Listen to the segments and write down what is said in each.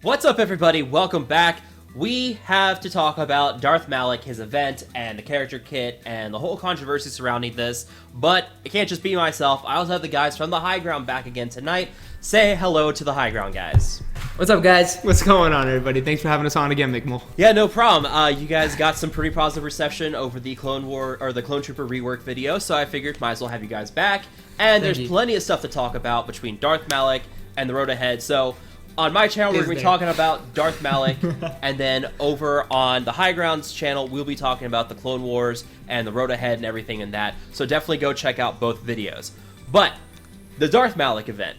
What's up, everybody? Welcome back. We have to talk about Darth Malak, his event, and the character kit, and the whole controversy surrounding this. But it can't just be myself. I also have the guys from The High Ground back again tonight. Say hello to The High Ground, guys. What's up, guys? What's going on, everybody? Thanks for having us on again, McMull. Yeah, no problem. You guys got some pretty positive reception over the Clone War or the Clone Trooper rework video, so I figured might as well have you guys back. And there's plenty of stuff to talk about between Darth Malak and the road ahead. So on my channel, we're going to be talking about Darth Malak, and then over on the High Ground's channel, we'll be talking about the Clone Wars and the road ahead and everything in that. So definitely go check out both videos. But the Darth Malak event.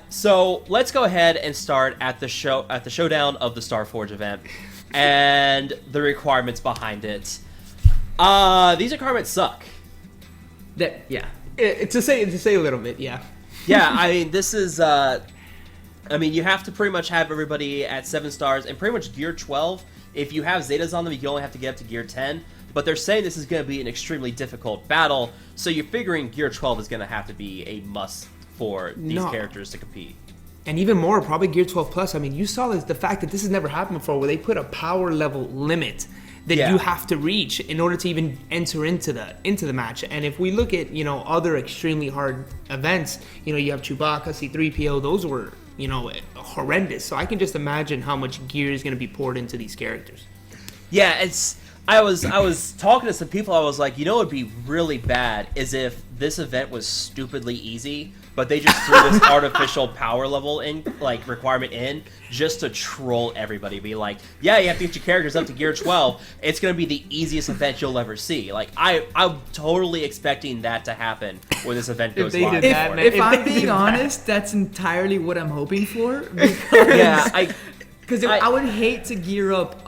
So let's go ahead and start at the showdown of the Starforge event and the requirements behind it. These requirements suck. To say a little bit, yeah. Yeah, I mean, this is you have to pretty much have everybody at 7 stars and pretty much gear 12. If you have Zetas on them, you only have to get up to gear 10. But they're saying this is going to be an extremely difficult battle, so you're figuring gear 12 is going to have to be a must for these characters to compete. And even more, probably gear 12 plus. I mean, you saw the fact that this has never happened before, where they put a power level limit that you have to reach in order to even enter into the match. And if we look at other extremely hard events, you have Chewbacca, C-3PO, those were horrendous. So I can just imagine how much gear is going to be poured into these characters. Yeah, I was talking to some people. I was like, it'd be really bad is if this event was stupidly easy, but they just threw this artificial power level requirement in just to troll everybody. Be like, yeah, you have to get your characters up to gear 12. It's gonna be the easiest event you'll ever see. Like, I'm totally expecting that to happen when this event goes live. If I'm being honest, that's entirely what I'm hoping for. Because Because I would hate to gear up.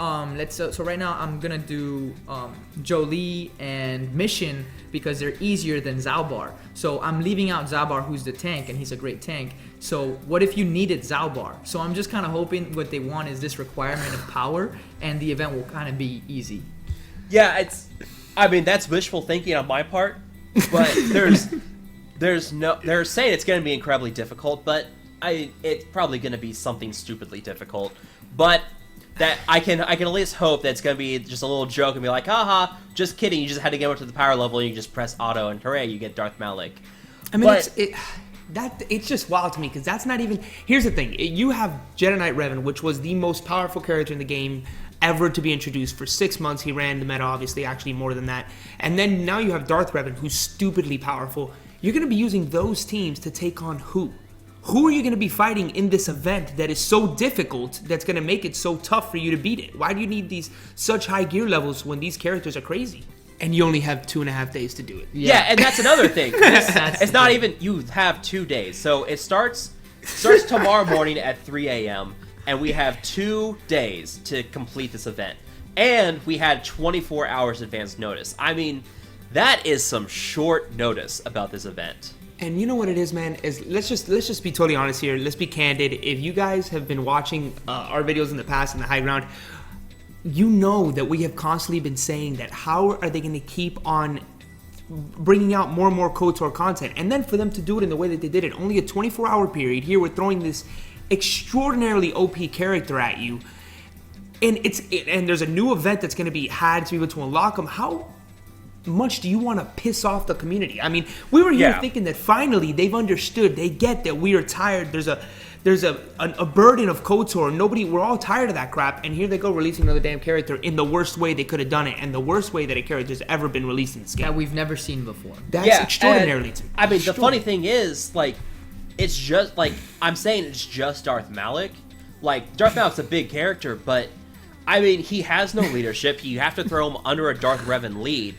So right now I'm gonna do Jolie and Mission because they're easier than Zalbar. So I'm leaving out Zalbar, who's the tank, and he's a great tank. So what if you needed Zalbar? So I'm just kind of hoping what they want is this requirement of power, and the event will kind of be easy. Yeah, that's wishful thinking on my part, but they're saying it's gonna be incredibly difficult, but it's probably going to be something stupidly difficult, but that I can at least hope that it's going to be just a little joke and be like, haha, just kidding, you just had to get up to the power level and you just press auto and hooray, you get Darth Malak. I mean, it's just wild to me because that's not even. Here's the thing: you have Jedi Knight Revan, which was the most powerful character in the game ever to be introduced. For 6 months, he ran the meta, obviously, actually more than that. And then now you have Darth Revan, who's stupidly powerful. You're going to be using those teams to take on who? Who are you going to be fighting in this event that is so difficult that's going to make it so tough for you to beat it? Why do you need these such high gear levels when these characters are crazy? And you only have 2.5 days to do it. Yeah, and that's another thing. It's not even, you have 2 days. So it starts tomorrow morning at 3 a.m. and we have 2 days to complete this event. And we had 24 hours advance notice. I mean, that is some short notice about this event. And you know what it is, man, is let's just be totally honest here. Let's be candid. If you guys have been watching our videos in the past in the High Ground, you know that we have constantly been saying that how are they going to keep on bringing out more and more KOTOR content? And then for them to do it in the way that they did it, only a 24-hour period, here we're throwing this extraordinarily OP character at you. And there's a new event that's going to be had to be able to unlock them. How much do you want to piss off the community? I mean, we were here thinking that finally they've understood. They get that we are tired. There's a burden of KOTOR. We're all tired of that crap. And here they go releasing another damn character in the worst way they could have done it, and the worst way that a character's ever been released in this game. That we've never seen before. That's extraordinarily. The funny thing is, it's just I'm saying it's just Darth Malak. Darth Malak's a big character, but I mean, he has no leadership. You have to throw him under a Darth Revan lead.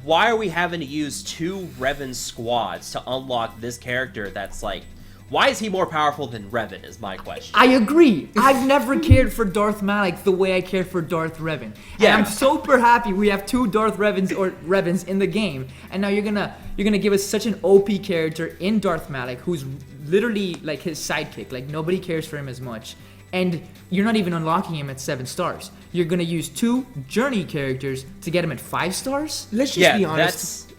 Why are we having to use 2 Revan squads to unlock this character that's why is he more powerful than Revan is my question. I agree. I've never cared for Darth Malak the way I care for Darth Revan. Yeah. And I'm super happy we have 2 Darth Revans in the game. And now you're gonna give us such an OP character in Darth Malak who's literally his sidekick. Nobody cares for him as much. And you're not even unlocking him at 7 stars. You're going to use 2 journey characters to get him at 5 stars? Let's just be honest.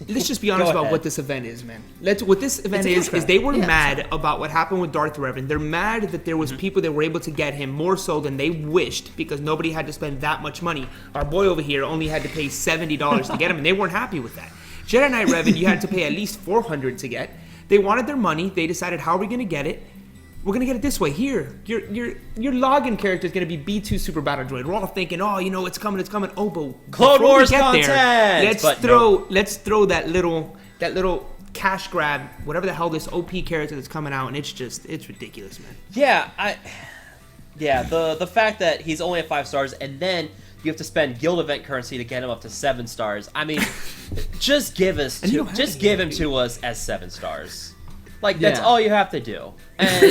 let's just be honest about what this event is, man. What this event is they were mad about what happened with Darth Revan. They're mad that there was people that were able to get him more so than they wished because nobody had to spend that much money. Our boy over here only had to pay $70 to get him, and they weren't happy with that. Jedi Knight Revan, you had to pay at least $400 to get. They wanted their money. They decided, how are we going to get it? We're going to get it this way. Here, your login character is going to be B2 Super Battle Droid. We're all thinking, oh, it's coming. Oh, but Clone Wars content. Let's throw that little cash grab, whatever the hell this OP character that's coming out, and it's ridiculous, man. Yeah, the fact that he's only at 5 stars, and then you have to spend guild event currency to get him up to 7 stars. I mean, just give him to us as 7 stars. Like, that's all you have to do. And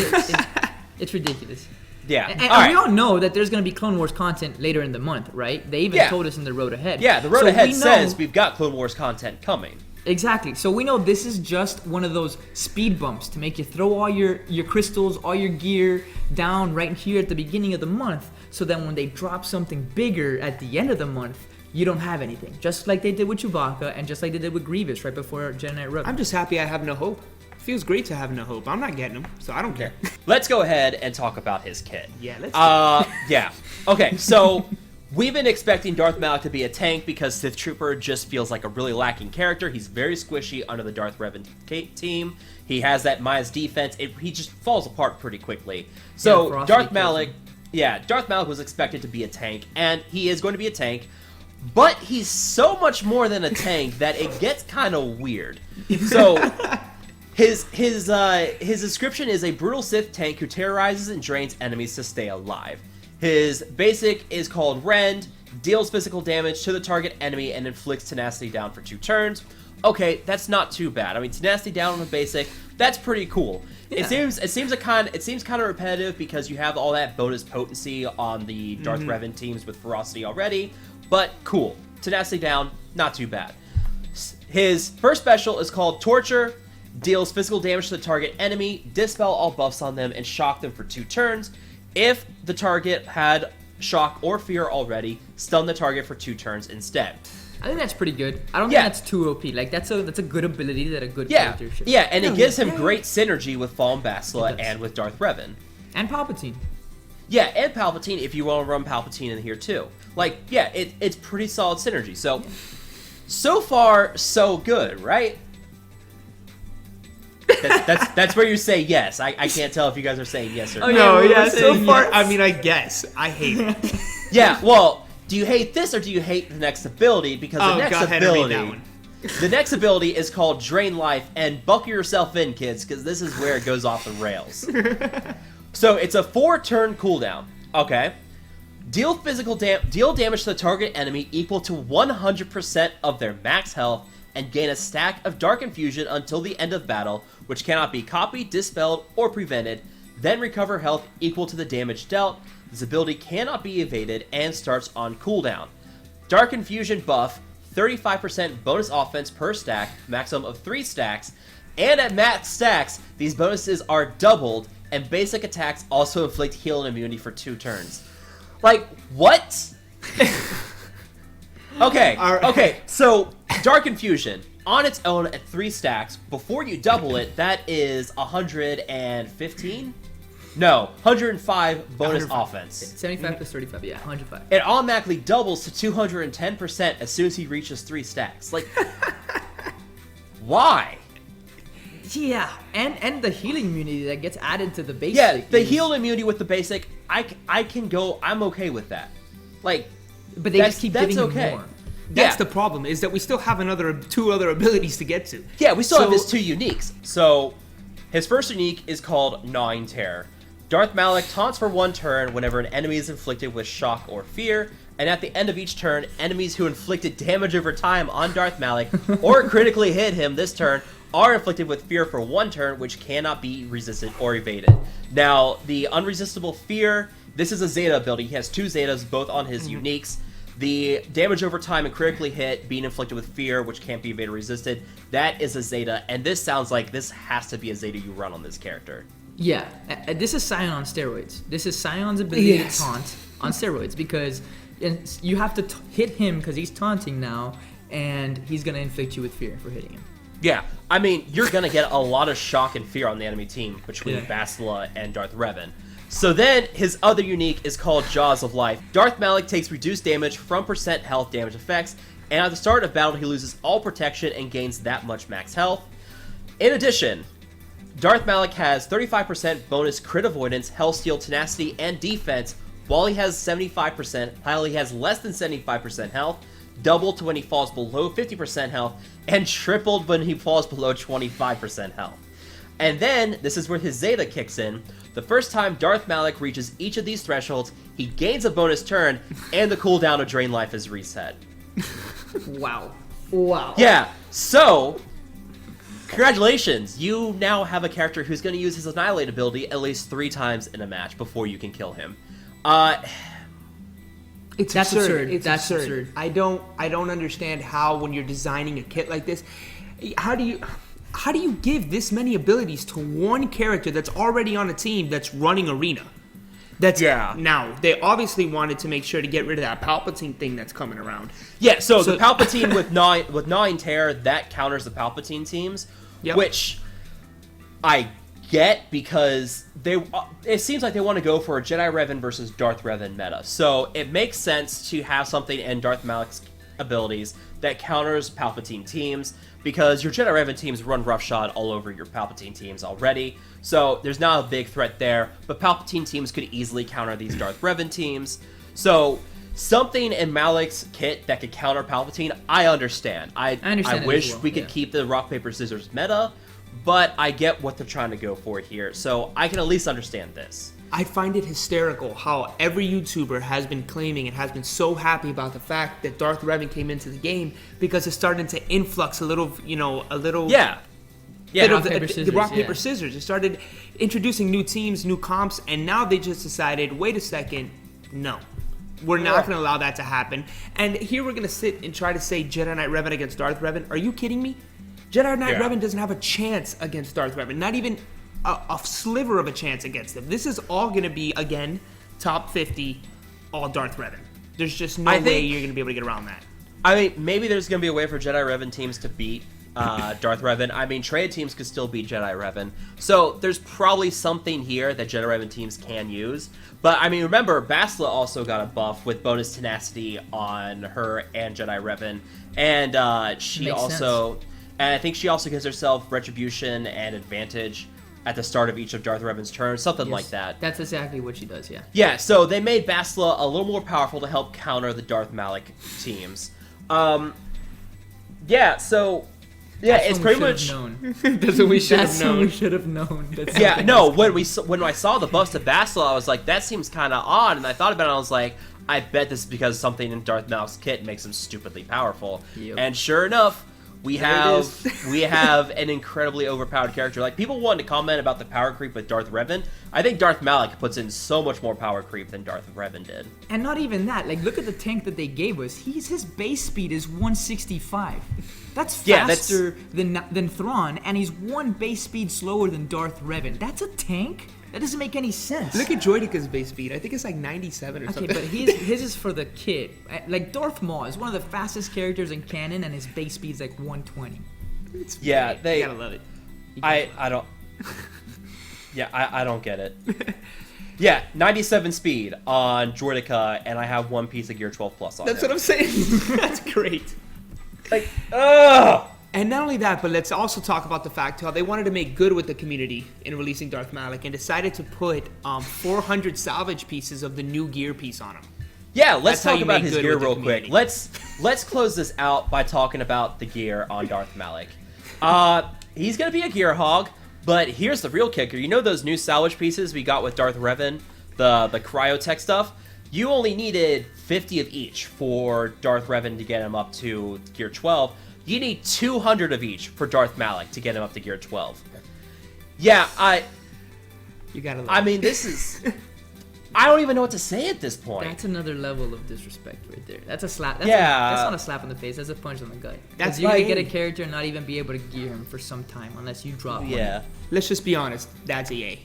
it's ridiculous. Yeah. And we all know that there's going to be Clone Wars content later in the month, right? They even told us in the road ahead. Yeah, the road ahead says we've got Clone Wars content coming. Exactly. So we know this is just one of those speed bumps to make you throw all your crystals, all your gear down right here at the beginning of the month, so that when they drop something bigger at the end of the month, you don't have anything. Just like they did with Chewbacca and just like they did with Grievous right before Jedi Knight Revan. I'm just happy I have no hope. Feels great to have no hope. I'm not getting him, so I don't care. Let's go ahead and talk about his kit. Yeah, let's yeah. Okay, so we've been expecting Darth Malak to be a tank because Sith Trooper just feels like a really lacking character. He's very squishy under the Darth Revan team. He has that minus defense. He just falls apart pretty quickly. So Darth Malak was expected to be a tank, and he is going to be a tank. But he's so much more than a tank that it gets kind of weird. So his description is a brutal Sith tank who terrorizes and drains enemies to stay alive. His basic is called Rend, deals physical damage to the target enemy and inflicts tenacity down for 2 turns. Okay, that's not too bad. I mean, tenacity down on the basic, that's pretty cool. Yeah. It seems kind of repetitive because you have all that bonus potency on the Darth Revan teams with ferocity already, but cool. Tenacity down, not too bad. His first special is called Torture, deals physical damage to the target enemy, dispel all buffs on them, and shock them for 2 turns. If the target had shock or fear already, stun the target for 2 turns instead. I think that's pretty good. I don't think that's too OP. Like, that's a good ability that a good character should. Yeah, and it gives him great synergy with Fallen Bastila and with Darth Revan. And Palpatine. Yeah, and Palpatine if you want to run Palpatine in here too. Like, yeah, it's pretty solid synergy. So far, so good, right? That's where you say yes. I can't tell if you guys are saying yes or no. No, yeah, so far, yes. I mean, I guess. I hate it. Yeah, well, do you hate this or do you hate the next ability? Because the next ability is called Drain Life, and buckle yourself in, kids, because this is where it goes off the rails. So it's a 4-turn cooldown. Okay. Deal damage to the target enemy equal to 100% of their max health, and gain a stack of Dark Infusion until the end of battle, which cannot be copied, dispelled, or prevented. Then recover health equal to the damage dealt. This ability cannot be evaded and starts on cooldown. Dark Infusion buff, 35% bonus offense per stack, maximum of 3 stacks, and at max stacks, these bonuses are doubled, and basic attacks also inflict heal and immunity for 2 turns. Like, what? Okay, so Dark Infusion, on its own at 3 stacks, before you double it, that is 115? No, 105 bonus offense. 75 plus 35, yeah, 105. It automatically doubles to 210% as soon as he reaches 3 stacks. Like, why? Yeah, and the healing immunity that gets added to the basic. Yeah, the heal immunity with the basic, I can go, I'm okay with that. Like, but they just keep giving him more. That's the problem, is that we still have 2 other abilities to get to. Yeah, we still have his 2 uniques. So, his first unique is called Gnawing Terror. Darth Malak taunts for 1 turn whenever an enemy is inflicted with shock or fear, and at the end of each turn, enemies who inflicted damage over time on Darth Malak or critically hit him this turn are inflicted with fear for 1 turn, which cannot be resisted or evaded. Now, the Unresistible Fear, this is a Zeta ability. He has 2 Zetas, both on his uniques. The damage over time and critically hit, being inflicted with fear, which can't be evaded or resisted, that is a Zeta, and this sounds like this has to be a Zeta you run on this character. Yeah, this is Scion on steroids. This is Scion's ability to taunt on steroids, because you have to hit him because he's taunting now, and he's gonna inflict you with fear for hitting him. Yeah, I mean, you're going to get a lot of shock and fear on the enemy team between Bastila and Darth Revan. So then, his other unique is called Jaws of Life. Darth Malak takes reduced damage from % health damage effects, and at the start of battle, he loses all protection and gains that much max health. In addition, Darth Malak has 35% bonus crit avoidance, health steal, tenacity, and defense, while he has 75%, while he has less than 75% health, doubled to when he falls below 50% health, and tripled when he falls below 25% health. And then, this is where his Zeta kicks in. The first time Darth Malak reaches each of these thresholds, he gains a bonus turn, and the cooldown of Drain Life is reset. Wow. Yeah, so, congratulations, you now have a character who's going to use his Annihilate ability at least 3 times in a match before you can kill him. That's absurd. It's absurd. I don't understand how, when you're designing a kit like this, how do you give this many abilities to one character that's already on a team that's running Arena? Now, they obviously wanted to make sure to get rid of that Palpatine thing that's coming around. Yeah, so the Palpatine with 9 Terror, that counters the Palpatine teams, which I get because it seems like they want to go for a Jedi Revan versus Darth Revan meta. So it makes sense to have something in Darth Malak's abilities that counters Palpatine teams, because your Jedi Revan teams run roughshod all over your Palpatine teams already. So there's not a big threat there, but Palpatine teams could easily counter these Darth Revan teams. So something in Malak's kit that could counter Palpatine, I understand. I wish we could keep the rock, paper, scissors meta, but I get what they're trying to go for here, so I can at least understand this. I find it hysterical how every YouTuber has been claiming and has been so happy about the fact that Darth Revan came into the game because it's starting to influx a little. The rock, paper, scissors. It started introducing new teams, new comps, and now they just decided, wait a second, no. We're not going to allow that to happen. And here we're going to sit and try to say Jedi Knight Revan against Darth Revan. Are you kidding me? Jedi Knight Revan doesn't have a chance against Darth Revan. Not even a sliver of a chance against him. This is all going to be, again, top 50, all Darth Revan. There's just no way you're going to be able to get around that. I mean, maybe there's going to be a way for Jedi Revan teams to beat Darth Revan. I mean, Trade teams could still beat Jedi Revan. So there's probably something here that Jedi Revan teams can use. But, I mean, remember, Bastila also got a buff with bonus tenacity on her and Jedi Revan. And she also... sense. And I think she also gives herself Retribution and Advantage at the start of each of Darth Revan's turns, something like that. That's exactly what she does, yeah. Yeah, so they made Bastila a little more powerful to help counter the Darth Malak teams. It's pretty much... That's what we should have known. We should have known. When I saw the buffs to Bastila, I was like, that seems kind of odd, and I thought about it, and I was like, I bet this is because something in Darth Malak's kit makes him stupidly powerful. Yep. And sure enough, we have an incredibly overpowered character. Like, people wanted to comment about the power creep with Darth Revan. I think Darth Malak puts in so much more power creep than Darth Revan did. And not even that. Like, look at the tank that they gave us. His base speed is 165. That's faster than Thrawn, and he's 1 base speed slower than Darth Revan. That's a tank? That doesn't make any sense. Look at Droideca's base speed. I think it's like 97 or something. Okay, but his is for the kit. Like, Darth Maul is one of the fastest characters in canon, and his base speed is like 120. You gotta love it. I don't... I don't get it. Yeah, 97 speed on Droideka, and I have 1 piece of Gear 12 Plus on That's what I'm saying. That's great. Like, ugh! And not only that, but let's also talk about the fact how they wanted to make good with the community in releasing Darth Malak and decided to put 400 salvage pieces of the new gear piece on him. Yeah, let's talk about his gear real quick. Let's close this out by talking about the gear on Darth Malak. He's gonna be a gear hog, but here's the real kicker. You know those new salvage pieces we got with Darth Revan, the cryotech stuff? You only needed 50 of each for Darth Revan to get him up to Gear 12. You need 200 of each for Darth Malak to get him up to Gear 12. Yeah, You gotta love I mean, this is... I don't even know what to say at this point. That's another level of disrespect right there. That's a slap. That's not a slap in the face. That's a punch on the gut. That's you're going to get a character and not even be able to gear him for some time unless you drop one. Let's just be honest. That's EA.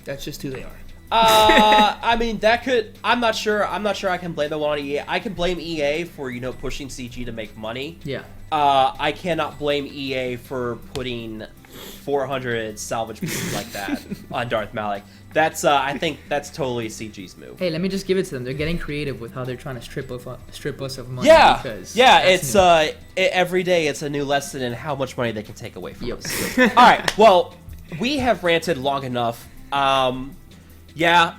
That's just who they are. I mean, that could. I'm not sure. I can blame the one on EA. I can blame EA for pushing CG to make money. Yeah. I cannot blame EA for putting 400 salvage pieces like that on Darth Malak. That's I think that's totally CG's move. Hey, let me just give it to them. They're getting creative with how they're trying to strip us of money. Yeah, because it's every day it's a new lesson in how much money they can take away from us. All right, well, we have ranted long enough. Yeah,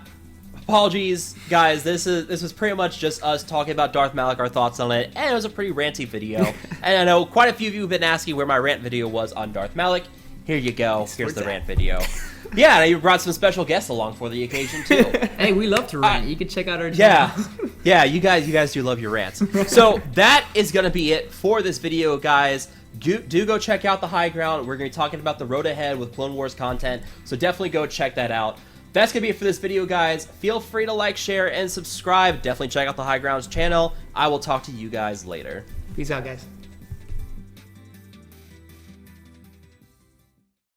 apologies, guys. This was pretty much just us talking about Darth Malak, our thoughts on it, and it was a pretty ranty video. And I know quite a few of you have been asking where my rant video was on Darth Malak. Here you go. Here's the rant video. Yeah, and you brought some special guests along for the occasion too. Hey, we love to rant. You can check out our channel. Yeah, you guys do love your rants. So that is gonna be it for this video, guys. Do go check out the High Ground. We're gonna be talking about the road ahead with Clone Wars content, so definitely go check that out. That's gonna be it for this video, guys. Feel free to like, share, and subscribe. Definitely check out the High Ground's channel. I will talk to you guys later. Peace out, guys.